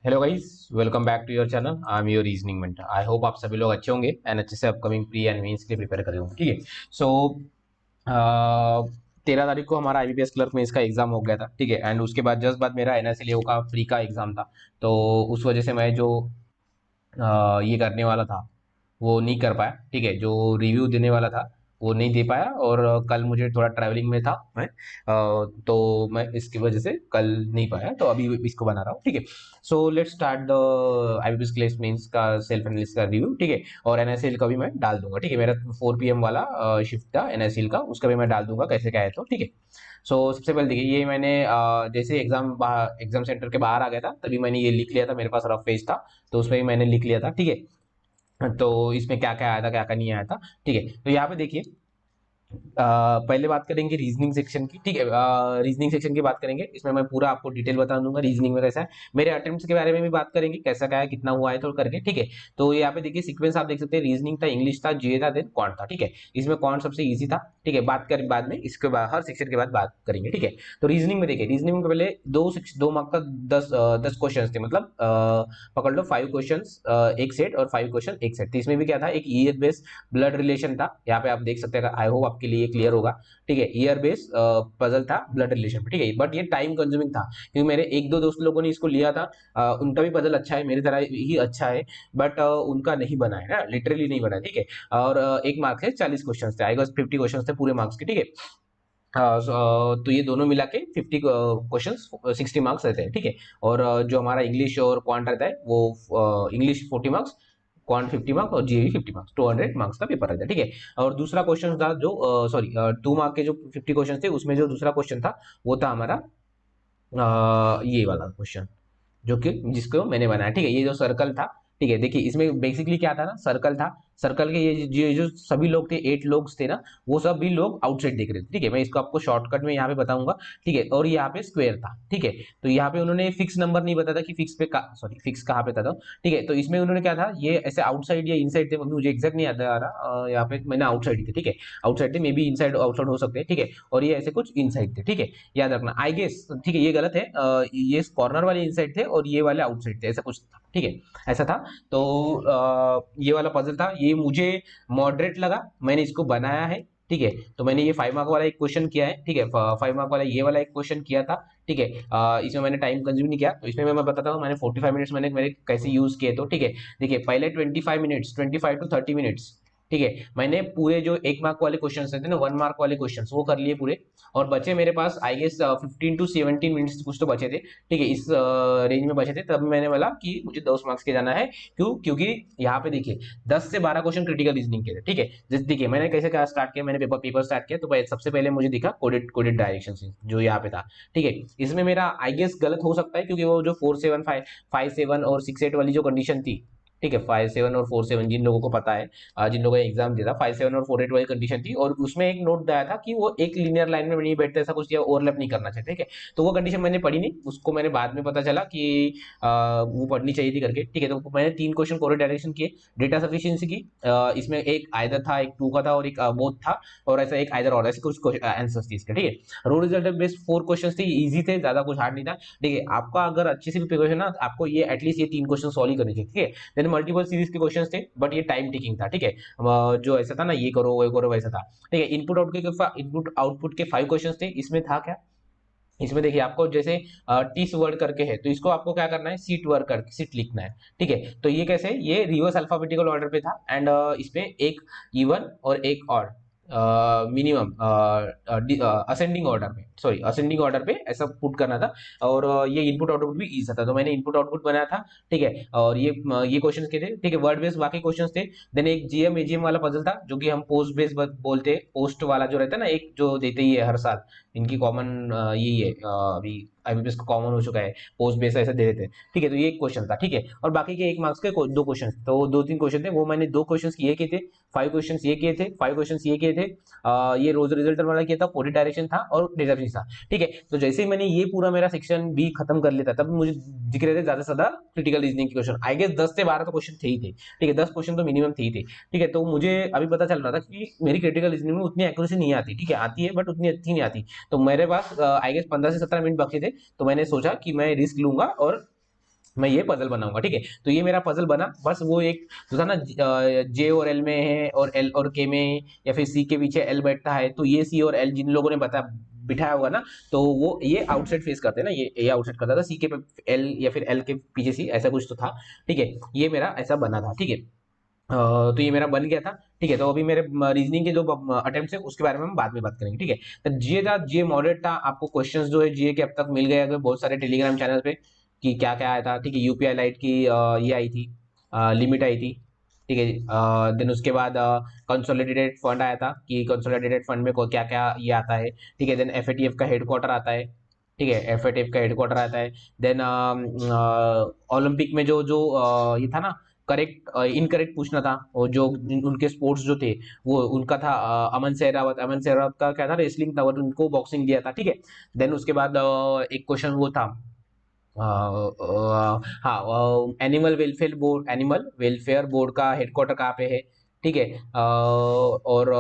Hello guys, welcome back to your channel. I am your reasoning mentor. I hope आप सभी लोग अच्छे होंगे एंड अच्छे से अपकमिंग प्री एंड मेंस के लिए प्रिपेयर कर रहे होंगे। ठीक है। सो 13 तारीख को हमारा आईबीपीएस क्लर्क में इसका एग्जाम हो गया था। ठीक है। एंड उसके बाद जस्ट बाद मेरा एनएसएलओ का प्री का एग्जाम था। तो उस वजह से मैं जो ये करने वाला था वो नहीं कर पाया। ठीक है। जो रिव्यू देने वाला था वो नहीं दे पाया। और कल मुझे थोड़ा ट्रैवलिंग में था मैं, तो मैं इसकी वजह से कल नहीं पाया। तो अभी इसको बना रहा हूँ। ठीक है। So let's start the IBPS class mains का सेल्फ एनालिसिस का रिव्यू। ठीक है। और एनएसएल का भी मैं डाल दूंगा। ठीक है। मेरा 4 PM वाला शिफ्ट था एनएसएल का, उसका भी मैं डाल दूंगा कैसे क्या है। तो ठीक है। सो सबसे पहले देखिए, ये मैंने जैसे एग्जाम सेंटर के बाहर आ गया था तभी मैंने ये लिख लिया था। मेरे पास रफ पेज था तो उसमें भी मैंने लिख लिया था। ठीक है। तो इसमें क्या क्या आया था क्या क्या नहीं आया था। ठीक है। तो यहाँ पे देखिए, पहले बात करेंगे रीजनिंग सेक्शन की। ठीक है। रीजनिंग सेक्शन की बात करेंगे, इसमें मैं पूरा आपको डिटेल बता दूंगा रीजनिंग में कैसा है। मेरे अटेम्प्ट्स के बारे में भी बात करेंगे, कैसा क्या है कितना हुआ है तो करके। ठीक है। तो यहाँ पे देखिए सीक्वेंस आप देख सकते हैं, रीजनिंग था, इंग्लिश था, जीए था, देन क्वांट था। ठीक है। इसमें क्वांट सबसे ईजी था। ठीक है। बात करें बाद में, इसके बाद हर सेक्शन के बाद बात करेंगे। ठीक है। तो रीजनिंग में देखिए, रीजनिंग में पहले 2 मार्क का 10 क्वेश्चन थे, मतलब पकड़ लो 5 क्वेश्चन एक सेट और 5 क्वेश्चन एक सेट। तो इसमें भी क्या था, एक ईयर बेस्ड ब्लड रिलेशन था। यहाँ पे आप देख सकते हैं, आई होप आपके लिए क्लियर होगा। ठीक है। ईयर बेस पजल था ब्लड रिलेशन पे। ठीक है। बट ये टाइम कंज्यूमिंग था क्योंकि मेरे एक दो दोस्त लोगों ने इसको लिया था। उनका भी पजल अच्छा है, मेरी तरह ही अच्छा है। बट उनका नहीं बना है ना, लिटरली नहीं बना है। ठीक है। और एक मार्क्स है, 40 क्वेश्चन थे, आई गेस 50 क्वेश्चन थे पूरे मार्क्स के। ठीक है। तो ये दोनों मिला के 50 क्वेश्चन 60 मार्क्स रहते हैं। ठीक है। और जो हमारा इंग्लिश और क्वांट रहता है वो इंग्लिश 40 मार्क्स, क्वांट 50 मार्क्स और जीए 50 मार्क्स, 200 मार्क्स का पेपर रहता है। ठीक है। और दूसरा क्वेश्चन था जो सॉरी 2 मार्क के जो 50 क्वेश्चन थे उसमें जो दूसरा क्वेश्चन था वो था हमारा ये वाला क्वेश्चन जो कि जिसको मैंने बनाया। ठीक है। ये जो सर्कल था, ठीक है, देखिए इसमें बेसिकली क्या था ना, सर्कल था। सर्कल के ये जो सभी लोग थे, 8 लोग थे ना, वो सभी लोग आउटसाइड देख रहे थे। ठीक है। मैं इसको आपको शॉर्टकट में यहाँ पे बताऊंगा। ठीक है। और यहाँ पे स्क्वायर था। ठीक है। तो यहाँ पे उन्होंने फिक्स नंबर नहीं बताया था कि फिक्स पे सॉरी फिक्स कहाँ पे था। तो ठीक है। तो इसमें उन्होंने क्या था, ये ऐसे आउटसाइड या इनसाइड थे, मुझे एग्जैक्ट नहीं याद आ रहा। यहाँ पे मैंने आउटसाइड थे। ठीक है। आउटसाइड थे, मे बी इनसाइड आउटसाइड हो सकते हैं। ठीक है। और ये ऐसे कुछ इनसाइड थे। ठीक है। याद रखना आई गेस। ठीक है। ये गलत है, ये कॉर्नर वाले इनसाइड थे और ये वाले आउटसाइड थे, ऐसा कुछ था। ठीक है। ऐसा था। तो ये वाला पजल था, ये मुझे मॉडरेट लगा, मैंने इसको बनाया है। ठीक है। तो मैंने ये 5 मार्क वाला एक क्वेश्चन किया है। ठीक है। 5 मार्क वाला ये वाला एक क्वेश्चन किया था। ठीक है। इसमें मैंने टाइम कंज्यूम नहीं किया। तो इसमें मैं बताता हूँ मैंने 45 मिनट्स मैंने मेरे कैसे यूज किए। तो ठीक है। देखिए पहले 25 मिनट्स, 25 to 30 मिनट्स, ठीक है, मैंने पूरे जो 1 मार्क वाले क्वेश्चन थे ना, 1 मार्क वाले क्वेश्चन वो कर लिए पूरे। और बचे मेरे पास आई गेस 15 to 17 मिनट्स कुछ तो बचे थे। ठीक है। इस रेंज में बचे थे, तब मैंने बोला कि मुझे 10 मार्क्स के जाना है। क्योंकि यहाँ पे देखिए 10 से 12 क्वेश्चन क्रिटिकल रीजनिंग के थे। ठीक है। जैसे देखिए मैंने कैसे क्या स्टार्ट किया, मैंने पेपर स्टार्ट किया। तो सबसे पहले मुझे दिखा कोडेड कोडेड डायरेक्शन जो यहाँ पे था। ठीक है। इसमें मेरा आई गेस गलत हो सकता है क्योंकि वो जो 4 7 5 7 और 6 8 वाली जो कंडीशन थी। ठीक है। 5 7 और 4 7 जिन लोगों को पता है, जिन लोगों ने एग्जाम दिया था, 5 7 और 4 8 वाली कंडीशन थी। और उसमें एक नोट दिया था कि वो एक लीनियर लाइन में नहीं बैठते, ऐसा कुछ, या ओवरलैप नहीं करना चाहिए। ठीक है। तो वो कंडीशन मैंने पढ़ी नहीं, उसको मैंने बाद में पता चला कि वो पढ़नी चाहिए थी करके। ठीक है। तो मैंने 3 क्वेश्चन कोरिलेट डायरेक्शन किए। डेटा सफिशिएंसी की, इसमें एक आइदर था, एक टू का था और एक बोथ था। और ऐसा एक आइदर और, ऐसे कुछ आंसर्स थे इसके। ठीक है। रो रिजल्ट बेस्ड 4 क्वेश्चन थे, इजी थे, ज्यादा कुछ हार्ड नहीं था। ठीक है। आपका अगर अच्छी सी प्रिपरेशन ना, आपको ये एटलीस्ट ये 3 क्वेश्चन सॉल्व ही करने चाहिए। ठीक है। देन मल्टीपल सीरीज के क्वेश्चन थे, बट ये टाइम टेकिंग था। ठीक है। जो ऐसा था ना, ये करो वो करो, वैसा था। ठीक है। इनपुट आउटपुट के 5 क्वेश्चन थे। इसमें था क्या, इसमें देखिए आपको जैसे टीस वर्ड करके है, तो इसको आपको क्या करना है, सीट वर्ड करके सीट लिखना है। ठीक है। तो ये कैसे, ये रिवर्स अल्फाबेटिकल ऑर्डर पे था। एंड इसमें एक इवन और एक ऑड, मिनिमम असेंडिंग ऑर्डर पे, सॉरी असेंडिंग ऑर्डर पे ऐसा पुट करना था। और ये इनपुट आउटपुट भी ईजी था, तो मैंने इनपुट आउटपुट बनाया था। ठीक है। और ये क्वेश्चन के थे। ठीक है। वर्ड बेस्ड बाकी क्वेश्चन थे। देन एक जीएम एजीएम वाला पजल था, जो कि हम पोस्ट बेस्ड बोलते हैं, पोस्ट वाला जो रहता है ना, एक जो देते ही है हर साल, इनकी कॉमन यही है। अभी आईबीपीएस का कॉमन हो चुका है, पोस्ट बेस ऐसे दे देते हैं। ठीक है। तो ये एक क्वेश्चन था। ठीक है। और बाकी के 1 मार्क्स के 2 क्वेश्चन, तो 2 3 क्वेश्चन थे, वो मैंने 2 क्वेश्चन ये किए थे, 5 क्वेश्चन ये किए थे, 5 क्वेश्चन ये किए थे। ये रोज रिजल्ट वाला किया था, कोडिंग डायरेक्शन था और डेटा फिनिश था। ठीक है। तो जैसे ही मैंने ये पूरा मेरा सेक्शन बी खत्म कर लेता, तब मुझे दिख रहे थे ज्यादा से ज्यादा क्रिटिकल रीजनिंग के क्वेश्चन। आई गेस 10 से 12 तो क्वेश्चन थे ही थे। ठीक है। 10 क्वेश्चन तो मिनिमम थे ही थे। ठीक है। तो मुझे अभी पता चल रहा था कि मेरी क्रिटिकल रीजनिंग में उतनी एक्यूरेसी नहीं आती। ठीक है। आती है बट उतनी अच्छी नहीं आती। तो मेरे पास आई गेस 15 से 17 मिनट बचे थे। तो मैंने सोचा कि मैं रिस्क लूंगा और मैं ये पजल बनाऊंगा, ठीक है। तो ये मेरा पजल बना, बस वो एक जो था ना, जे और एल में है और एल और के में, या फिर सी के पीछे एल बैठता है, तो ये सी और एल जिन लोगों ने बता बिठाया होगा ना, तो वो ये आउटसाइड फेस करते हैं ना, ये आउटसाइड करता था, सी के एल या फिर एल के पीछे सी, ऐसा कुछ तो था, ठीक है। ये मेरा ऐसा बना था, ठीक है। तो ये मेरा बन गया था, ठीक है। तो अभी मेरे रीजनिंग के जो अटेम्प्ट है उसके बारे में हम बाद में बात करेंगे, ठीक है। तो जीए था, जीए मॉडरेट था, आपको क्वेश्चंस जो है जीए के अब तक मिल गए अगर बहुत सारे टेलीग्राम चैनल पे कि क्या क्या आया था, ठीक है। यूपीआई लाइट की ये आई थी, लिमिट आई थी, ठीक है। देन उसके बाद कंसोलिडेटेड फंड आया था कि कंसोलिडेटेड फंड में क्या क्या ये आता है, ठीक है। देन एफएटीएफ का हेडक्वार्टर आता है, ठीक है, एफएटीएफ का हेडक्वार्टर आता है। देन ओलंपिक में जो जो ये था ना, करेक्ट इनकरेक्ट पूछना था, और जो उनके स्पोर्ट्स जो थे वो उनका था अमन सहरावत का क्या था, रेसलिंग था, और उनको बॉक्सिंग दिया था, ठीक है। देन उसके बाद एक क्वेश्चन वो था, हाँ, एनिमल वेलफेयर बोर्ड का हेडक्वार्टर कहाँ पे है, ठीक है। और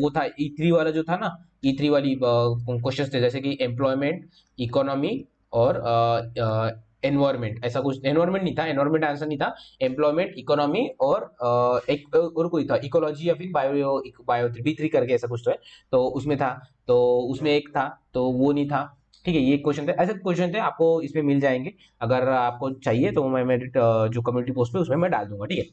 वो था E3 वाला जो था ना, E3 वाली क्वेश्चन थे, जैसे कि एम्प्लॉयमेंट, इकोनॉमी और एनवायरमेंट, ऐसा कुछ, एनवायरमेंट नहीं था, एनवायरमेंट आंसर नहीं था, एम्प्लॉयमेंट, इकोनॉमी और एक और कोई था, इकोलॉजी या फिर बायो B3 करके ऐसा कुछ तो है, तो उसमें था, तो उसमें एक था, तो वो नहीं था, ठीक है। ये क्वेश्चन थे, ऐसे क्वेश्चन थे, आपको इसमें मिल जाएंगे, अगर आपको चाहिए तो मैं मेरे जो कम्युनिटी पोस्ट पे उसमें मैं डाल दूंगा, ठीक है।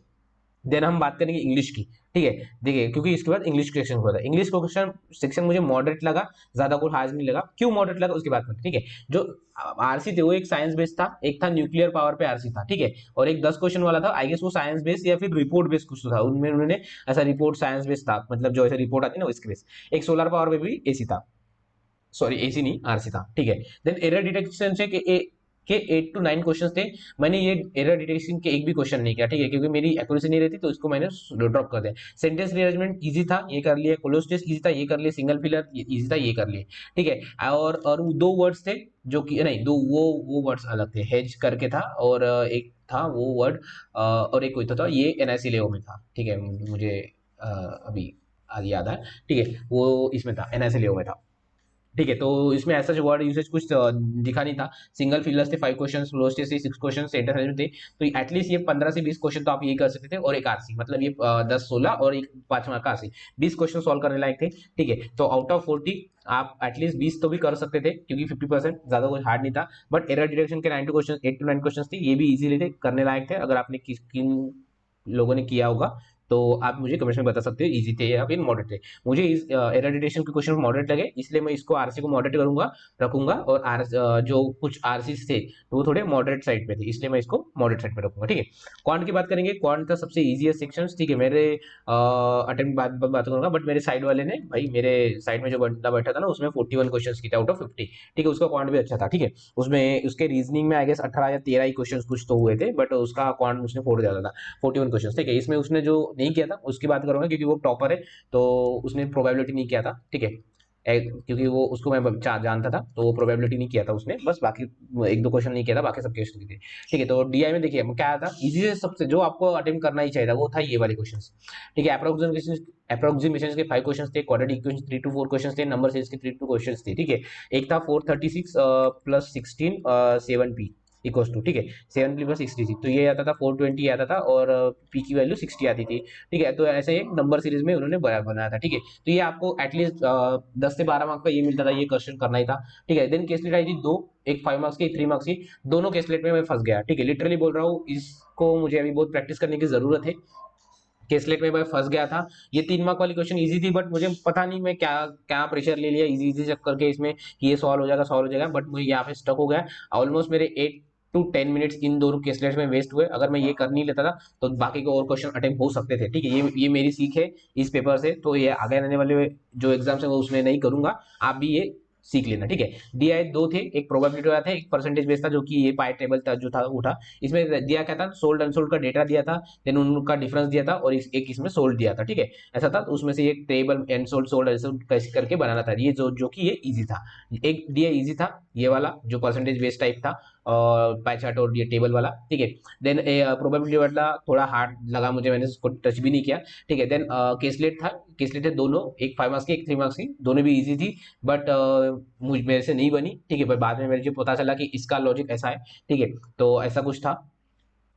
देन हम बात करेंगे इंग्लिश की, ठीक है। देखिए, क्योंकि इसके बाद इंग्लिश सेक्शन हुआ था, इंग्लिश क्वेश्चन सेक्शन मुझे मॉडरेट लगा, ज्यादा कुछ हार्ड नहीं लगा, क्यों मॉडरेट लगा उसकी बात करते हैं, ठीक है। जो आरसी थे वो एक साइंस बेस्ड था, एक था न्यूक्लियर पावर पे आरसी था, ठीक है। और एक 10 क्वेश्चन वाला था, आई गेस वो साइंस बेस्ड या फिर रिपोर्ट बेस्ड कुछ तो था, उनमें उन्होंने ऐसा रिपोर्ट साइंस बेस्ड था, मतलब जो ऐसे रिपोर्ट आती है ना उसके बेस। एक सोलर पावर पे भी एसी था, सॉरी एसी नहीं आरसी था, ठीक है। देन एरर डिटेक्शन से के 8 to 9 क्वेश्चन थे, मैंने ये एरर डिटेक्शन के एक भी क्वेश्चन नहीं किया, ठीक है, क्योंकि मेरी एक्यूरेसी नहीं रहती, तो इसको मैंने ड्रॉप कर दिया। सेंटेंस रीअरेंजमेंट इजी था, ये कर लिया, कोलोस्टेस इजी था, ये कर लिया, सिंगल फिलर इजी था, ये कर लिए, ठीक है। और वो दो वर्ड्स थे जो कि नहीं, दो वो वर्ड्स अलग थे, हेज करके था, और एक था वो वर्ड, और एक कोई तो था, ये एनआईसी लेओ में था, ठीक है। मुझे अभी आज याद है, ठीक है, वो इसमें था, एनआईसी लेओ में था, ठीक है। तो इसमें ऐसा जो वर्ड यूसेज कुछ दिखा नहीं था, सिंगल फिलर्स थे 5 क्वेश्चन, फ्लोस्टेस थे 6 क्वेश्चन, सेंटर थे, तो एटलीस्ट ये 15 से 20 क्वेश्चन तो आप ये कर सकते थे, और एक आरसी, मतलब ये 10 16 और एक 5 मार्क का आरसी, 20 क्वेश्चन सॉल्व करने लायक थे, ठीक है। तो आउट ऑफ 40 आप एटलीस्ट 20 तो भी कर सकते थे, क्योंकि 50% ज्यादा कुछ हार्ड नहीं था। बट एरर डिटेक्शन के 90 क्वेश्चन, 8 to 9 क्वेश्चन थे, ये भी इजीली थे, करने लायक थे, अगर आपने किन लोगों ने किया होगा तो आप मुझे कमेंट्स में बता सकते हो इजी थे या फिर मॉडरेट थे। मुझे इस एरर डिटेक्शन के क्वेश्चन मॉडरेट लगे, इसलिए मैं इसको आरसी को मॉडरेट करूंगा, रखूंगा, और जो कुछ आरसी थे तो वो थोड़े मॉडरेट साइड पे थे, इसलिए मैं इसको मॉडरेट साइड पे रखूंगा, ठीक है। क्वांट की बात करेंगे, क्वांट था सबसे इजीएस्ट सेक्शन, ठीक है। मेरे अटेम्प्ट बात करूंगा, बट मेरे साइड वाले ने, भाई मेरे साइड में जो बंदा बैठा था ना, उसमें 41 क्वेश्चन की थे आउट ऑफ 50, ठीक है। उसका क्वांट भी अच्छा था, ठीक है। उसमें उसके रीजनिंग में आई गेस 18 या 13 ही क्वेश्चन कुछ तो हुए थे, बट उसका क्वांट उसने फोड़ दिया था, 41 क्वेश्चन, ठीक है। इसमें उसने जो नहीं किया था उसकी बात करूंगा, क्योंकि वो टॉपर है, तो उसने प्रोबेबिलिटी नहीं किया था, ठीक है। क्योंकि वो उसको मैं जानता था, तो वो प्रोबेबिलिटी नहीं किया था उसने, बस बाकी एक दो क्वेश्चन नहीं किया था, बाकी सब क्वेश्चन थे, ठीक है। तो डीआई में देखिए क्या था, इजी से सबसे जो आपको अटेम्प्ट करना ही चाहिए था वो था ये वाले क्वेश्चन, ठीक है। अप्रोक्सीमेशन के 5 क्वेश्चन थे, क्वाड्रेटिक इक्वेशन 3 to 4 क्वेश्चन थे, नंबर सीरीज के 3 to क्वेश्चन थे, ठीक है। एक था 436 प्लस 16 7p इक्वल्स टू, ठीक है, 7p प्लस 66, तो ये आता था 420 आता था, और p की वैल्यू 60 आती थी, ठीक है। तो ऐसे एक नंबर सीरीज में उन्होंने बनाया था, ठीक है। तो ये आपको एटलीस्ट 10 से 12 मार्क्स का ये मिलता था, ये क्वेश्चन करना ही था, ठीक है। देन केसलेट आई थी दो, एक 5 मार्क्स की, 3 मार्क्स की, दोनों केसलेट में मैं फंस गया, ठीक है, लिटरली बोल रहा हूँ, इसको मुझे अभी बहुत प्रैक्टिस करने की जरूरत है। केसलेट में मैं फंस गया था, ये 3 मार्क वाली क्वेश्चन इजी थी, बट मुझे पता नहीं मैं क्या क्या प्रेशर ले लिया इजी इजी चक्कर के इसमें कि ये सॉल्व हो जाएगा, बट मुझे यहाँ पे स्टक हो गया। ऑलमोस्ट मेरे 8 to 10 मिनट्स इन दोनों केसलेट्स में वेस्ट हुए, अगर मैं ये कर नहीं लेता था तो बाकी के और क्वेश्चन अटेम्प्ट हो सकते थे, ठीक है। ये मेरी सीख है इस पेपर से, तो ये आगे आने वाले जो एग्जाम्स है वो उसमें नहीं करूंगा, आप भी ये सीख लेना, ठीक है। डीआई दो थे, एक प्रोबेबिलिटी वाला था, एक परसेंटेज बेस्ड था, जो कि ये पाई टेबल था जो था वो था। इसमें दिया क्या था, सोल्ड अनसोल्ड का डेटा दिया था, देन उनका डिफरेंस दिया था, और एक इसमें सोल्ड दिया था, ठीक है। ऐसा था, तो उसमें से एक टेबल अनसोल्ड सोल्ड अनसोल्ड कैसे करके बनाना था, ये जो कि ये इजी था। एक डीआई इजी था ये वाला जो परसेंटेज बेस्ड टाइप था, पाई चार्ट और ये टेबल वाला, ठीक है। देन प्रोबेबिलिटी वाला थोड़ा हार्ड लगा मुझे, मैंने उसको टच भी नहीं किया, ठीक है। देन केसलेट था, केसलेट है दोनों, एक 5 मार्क्स की एक 3 मार्क्स की, दोनों भी इजी थी, बट मुझ मेरे से नहीं बनी, ठीक है। पर बाद में मेरे को पता चला कि इसका लॉजिक ऐसा है, ठीक है। तो ऐसा कुछ था।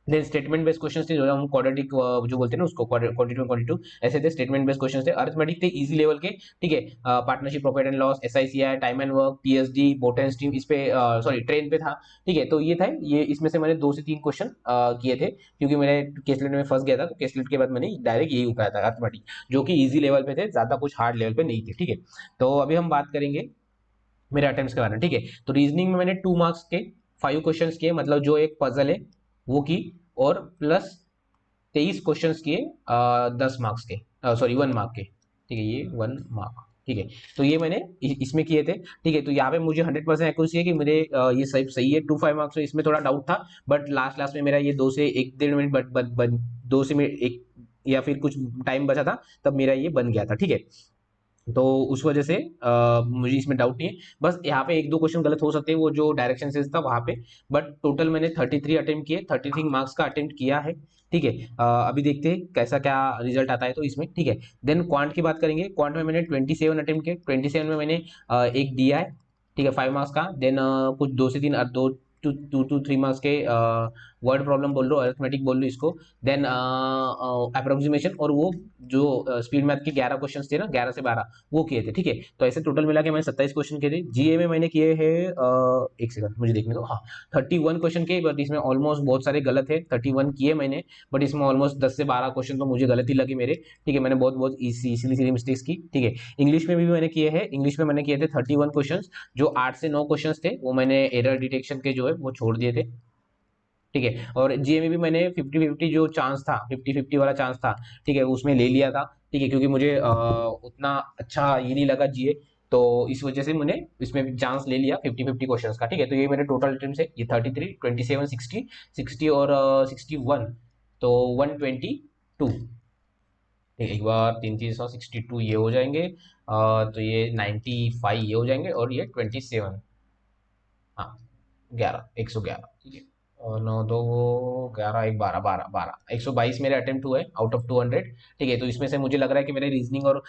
देन स्टेटमेंट बेस्ड क्वेश्चंस थे, जो हम क्वाड्रेटिक जो बोलते हैं ना उसको, क्वांटिटी और क्वांटिटी ऐसे थे। स्टेटमेंट बेस्ड क्वेश्चंस थे, अरिथमेटिक थे इजी लेवल के, ठीक है। Partnership, profit and loss, SICI, time and work, TSD, boat and stream, इस पे सॉरी ट्रेन पे था, ठीक है। तो ये था, ये इसमें से मैंने 2 से 3 क्वेश्चन किए थे, क्योंकि मैंने केसलेट में फंस गया था, तो केसलेट के बाद मैंने डायरेक्ट यही उठाया था अरिथमेटिक, जो कि इजी लेवल पे थे, ज्यादा कुछ हार्ड लेवल पे नहीं थे, ठीक है। तो अभी हम बात करेंगे मेरे अटेम्प्ट्स के बारे में, ठीक है। तो रीजनिंग में मैंने 2 मार्क्स के 5 क्वेश्चंस किए, मतलब जो एक पजल है वो की, और प्लस 23 क्वेश्चंस किए 10 मार्क्स के, सॉरी 1 मार्क के, ठीक है, ये 1 मार्क, ठीक है। तो ये मैंने इसमें किए थे, ठीक है। तो यहाँ पे मुझे 100% एक्यूरेसी है कि मेरे ये सही सही है, 2 5 मार्क्स में इसमें थोड़ा डाउट था, बट लास्ट लास्ट में मेरा ये 2 से 1 1.5 मिनट 2 से मिनट एक या फिर कुछ टाइम बचा था, तब मेरा ये बन गया था, ठीक है। तो उस वजह से मुझे इसमें डाउट नहीं है, बस यहाँ पे 1 2 क्वेश्चन गलत हो सकते हैं, वो जो डायरेक्शन सेंस था वहां पे, बट टोटल मैंने 33 अटेम्प्ट किए, 33 मार्क्स का अटेम्प्ट किया है, ठीक है। अभी देखते हैं कैसा क्या रिजल्ट आता है तो इसमें, ठीक है। देन क्वांट की बात करेंगे, क्वांट में मैंने 27 अटेम्प्ट किए, 27 में मैंने एक दिया है, ठीक है, 5 मार्क्स का। देन कुछ 2 से 3 2 टू 3 मार्क्स के वर्ड प्रॉब्लम बोल लो, अरिथमेटिक बोल लो इसको। देन अप्रोक्सीमेशन, और वो जो स्पीड मैथ के 11 क्वेश्चन थे ना, 11 से 12 वो किए थे, ठीक है। तो ऐसे टोटल मिला के मैंने 27 क्वेश्चन किए थे। जीए में मैंने किए हैं एक सेकंड मुझे देखने दो, हाँ 31 क्वेश्चन के, बट इसमें ऑलमोस्ट बहुत सारे गलत है, 31 किए मैंने, बट इसमें ऑलमोस्ट 10 से 12 क्वेश्चन तो मुझे गलत ही लगे मेरे, ठीक है। मैंने बहुत बहुत इसीलिए मिस्टेक्स की, ठीक है। इंग्लिश में भी मैंने किए हैं, इंग्लिश में मैंने किए थे 31 क्वेश्चन, जो 8 से 9 क्वेश्चन थे वो मैंने एरर डिटेक्शन के जो है वो छोड़ दिए थे, ठीक है। और जीए में भी मैंने 50-50 जो चांस था, 50-50 वाला चांस था, ठीक है, उसमें ले लिया था, ठीक है, क्योंकि मुझे उतना अच्छा ये नहीं लगा जीए, तो इस वजह से मैंने इसमें भी चांस ले लिया 50-50 क्वेश्चंस का, ठीक है। तो ये मेरे टोटल अटेम्प्ट है, ये 33 27 60 और 61, तो 122, ठीक है। एक बार 3 3 62 ये हो जाएंगे, तो ये 95 ये हो जाएंगे, और ये 27, हाँ 11 111, ठीक है। और 9 2 11 1 12 12 12 122 मेरे अटेम्प्ट हुए आउट ऑफ 200, ठीक है। तो इसमें से मुझे लग रहा है कि मेरे रीजनिंग और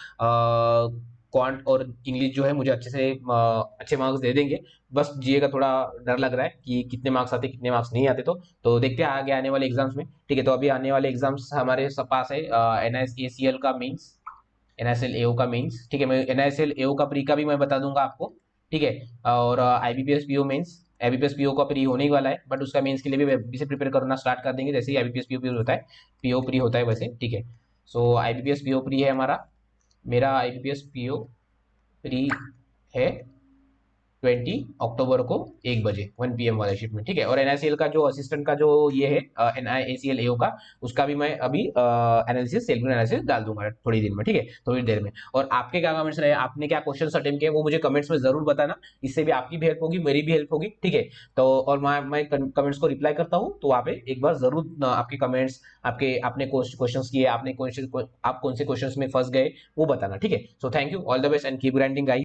क्वांट और इंग्लिश जो है मुझे अच्छे से अच्छे मार्क्स दे देंगे। बस जीए का थोड़ा डर लग रहा है कि कितने मार्क्स आते कितने मार्क्स नहीं आते, तो देखते हैं आगे आने वाले एग्जाम्स में, ठीक है। तो अभी आने वाले एग्जाम्स हमारे पास है NISACL का मेंस, NISL AO का मेंस, ठीक है। मैं NISL AO का प्री का भी मैं बता दूंगा आपको, ठीक है। और IBPS PO mains, IBPS PO का प्री होने ही वाला है, बट उसका मेंस के लिए भी अभी से प्रिपेयर करना स्टार्ट कर देंगे, जैसे ही IBPS PO प्री होता है, PO प्री होता है वैसे, ठीक है। सो IBPS PO प्री है हमारा, मेरा IBPS PO प्री है 20 अक्टूबर को 1 बजे 1 PM वाले शिफ्ट में, ठीक है। और NICL का जो असिस्टेंट का जो ये है NIACL AO का, उसका भी मैं अभी एनालिसिस सेल्फ एनालिसिस डाल दूंगा थोड़ी देर में, ठीक है, थोड़ी देर में। और आपके क्या कमेंट्स रहे, आपने क्या क्वेश्चन अटेम्प्ट किए वो मुझे कमेंट्स में जरूर बताना, इससे भी आपकी भी हेल्प होगी, मेरी भी हेल्प होगी, ठीक है। तो और मैं कमेंट्स को रिप्लाई करता हूँ, तो वहाँ पे एक बार जरूर आपके कमेंट्स, आपके आपने क्वेश्चन किए, आपने क्वेश्चन आप कौन से क्वेश्चन में फंस गए वो बताना, ठीक है। So thank you, all the best and keep grinding guys.